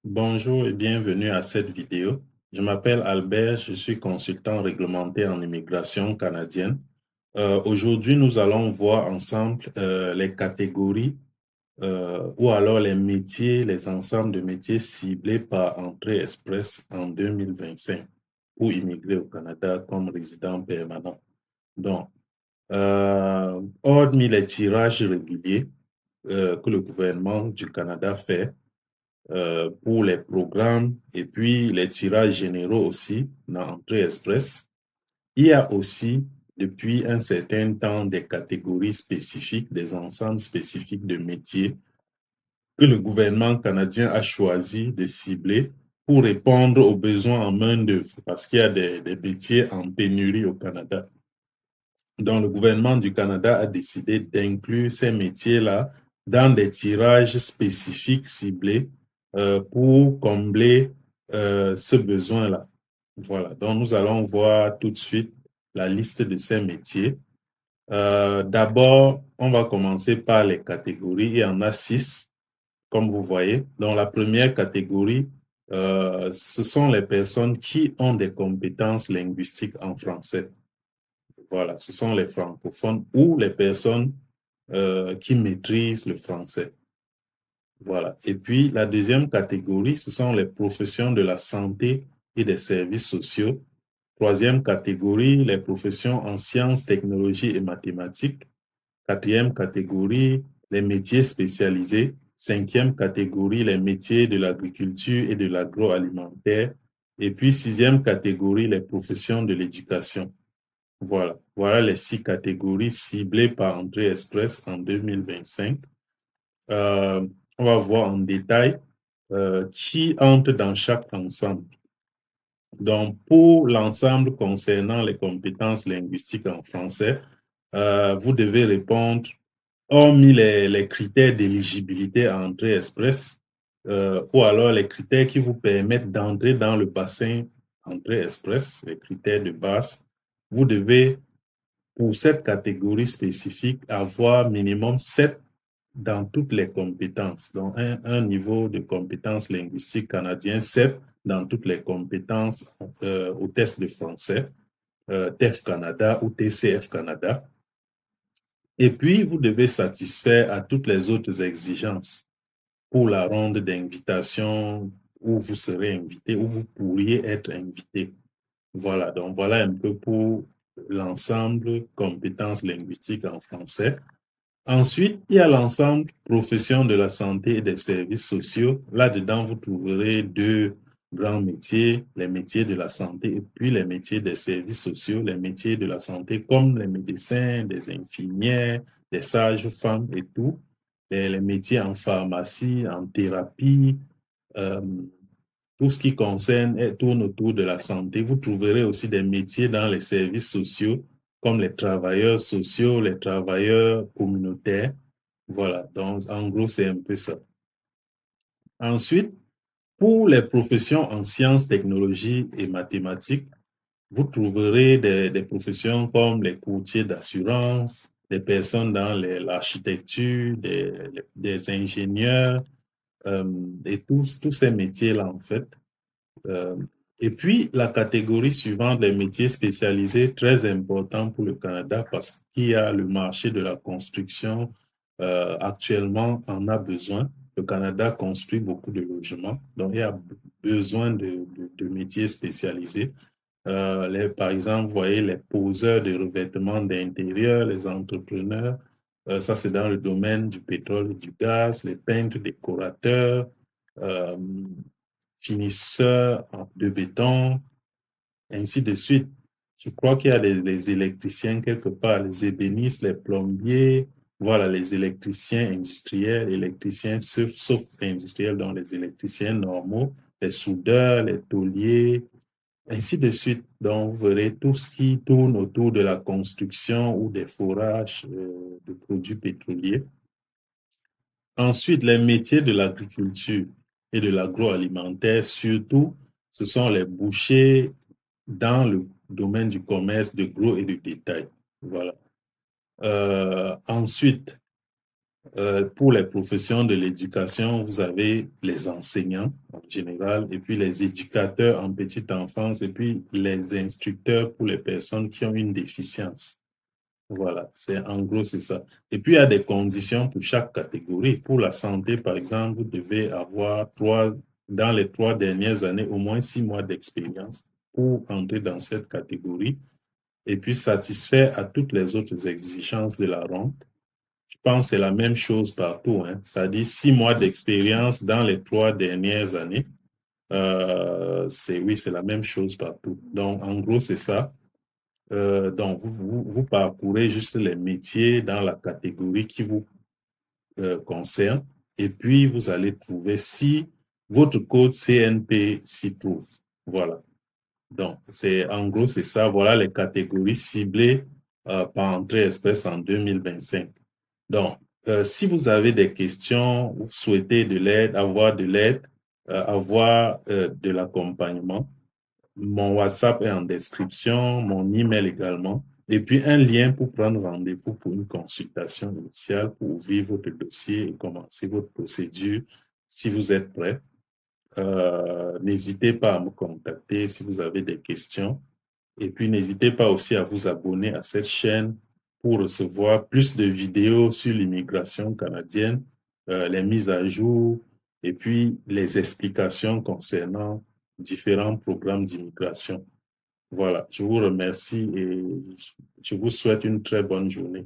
Bonjour et bienvenue à cette vidéo. Je m'appelle Albert, je suis consultant réglementé en immigration canadienne. Aujourd'hui, nous allons voir ensemble les catégories ou alors les métiers, les ensembles de métiers ciblés par Entrée Express en 2025 pour immigrer au Canada comme résident permanent. Donc, hormis les tirages réguliers que le gouvernement du Canada fait, pour les programmes et puis les tirages généraux aussi dans Entrée Express. Il y a aussi, depuis un certain temps, des catégories spécifiques, des ensembles spécifiques de métiers que le gouvernement canadien a choisi de cibler pour répondre aux besoins en main-d'œuvre, parce qu'il y a des métiers en pénurie au Canada. Donc, le gouvernement du Canada a décidé d'inclure ces métiers-là dans des tirages spécifiques ciblés pour combler ce besoin-là. Voilà, donc nous allons voir tout de suite la liste de ces métiers. D'abord, on va commencer par les catégories. Il y en a 6, comme vous voyez. Donc, la première catégorie, ce sont les personnes qui ont des compétences linguistiques en français. Voilà, ce sont les francophones ou les personnes qui maîtrisent le français. Voilà. Et puis, la deuxième catégorie, ce sont les professions de la santé et des services sociaux. Troisième catégorie, les professions en sciences, technologies et mathématiques. Quatrième catégorie, les métiers spécialisés. Cinquième catégorie, les métiers de l'agriculture et de l'agroalimentaire. Et puis, sixième catégorie, les professions de l'éducation. Voilà les 6 catégories ciblées par Entrée Express en 2025. On va voir en détail qui entre dans chaque ensemble. Donc, pour l'ensemble concernant les compétences linguistiques en français, vous devez répondre, hormis les critères d'éligibilité à Entrée Express, ou alors les critères qui vous permettent d'entrer dans le bassin Entrée Express, les critères de base, vous devez pour cette catégorie spécifique, avoir minimum 7 dans toutes les compétences. Donc, un niveau de compétence linguistique canadien, 7 dans toutes les compétences au test de français, TEF Canada ou TCF Canada. Et puis, vous devez satisfaire à toutes les autres exigences pour la ronde d'invitation où vous serez invité, où vous pourriez être invité. Voilà, donc voilà un peu pour l'ensemble compétences linguistiques en français. Ensuite, il y a l'ensemble profession de la santé et des services sociaux. Là-dedans, vous trouverez 2 grands métiers, les métiers de la santé et puis les métiers des services sociaux, les métiers de la santé comme les médecins, des infirmières, des sages-femmes et tout, les métiers en pharmacie, en thérapie, euh, tout ce qui tourne autour de la santé. Vous trouverez aussi des métiers dans les services sociaux, comme les travailleurs sociaux, les travailleurs communautaires. Voilà, donc en gros, c'est un peu ça. Ensuite, pour les professions en sciences, technologies et mathématiques, vous trouverez des professions comme les courtiers d'assurance, des personnes dans l'architecture, des ingénieurs, et tous ces métiers-là, en fait. Euh, et puis, la catégorie suivante, les métiers spécialisés, très important pour le Canada parce qu'il y a le marché de la construction actuellement en a besoin. Le Canada construit beaucoup de logements, donc il y a besoin de métiers spécialisés. Par exemple, vous voyez les poseurs de revêtements d'intérieur, les entrepreneurs, ça c'est dans le domaine du pétrole et du gaz, les peintres décorateurs, euh, finisseurs de béton, ainsi de suite. Je crois qu'il y a les électriciens quelque part, les ébénistes, les plombiers, voilà, les électriciens industriels, électriciens sauf industriels, donc les électriciens normaux, les soudeurs, les tôliers, ainsi de suite. Donc, vous verrez tout ce qui tourne autour de la construction ou des forages de produits pétroliers. Ensuite, les métiers de l'agriculture et de l'agroalimentaire, surtout, ce sont les bouchers dans le domaine du commerce de gros et de détail. Voilà. Ensuite, Pour les professions de l'éducation, vous avez les enseignants en général, et puis les éducateurs en petite enfance, et puis les instructeurs pour les personnes qui ont une déficience. Voilà, en gros, c'est ça. Et puis, il y a des conditions pour chaque catégorie. Pour la santé, par exemple, vous devez avoir dans les 3 dernières années, au moins 6 mois d'expérience pour entrer dans cette catégorie et puis satisfaire à toutes les autres exigences de la rente. Je pense que c'est la même chose partout, hein. C'est-à-dire 6 mois d'expérience dans les 3 dernières années. Oui, c'est la même chose partout. Donc, en gros, c'est ça. Donc, vous parcourez juste les métiers dans la catégorie qui vous concerne et puis vous allez trouver si votre code CNP s'y trouve. Voilà. Donc, en gros, c'est ça. Voilà les catégories ciblées par Entrée Express en 2025. Donc, si vous avez des questions, vous souhaitez de l'aide, avoir de l'aide, avoir de l'accompagnement, mon WhatsApp est en description, mon email également, et puis un lien pour prendre rendez-vous pour une consultation initiale pour ouvrir votre dossier et commencer votre procédure si vous êtes prêt. N'hésitez pas à me contacter si vous avez des questions. Et puis, n'hésitez pas aussi à vous abonner à cette chaîne pour recevoir plus de vidéos sur l'immigration canadienne, les mises à jour et puis les explications concernant différents programmes d'immigration. Voilà, je vous remercie et je vous souhaite une très bonne journée.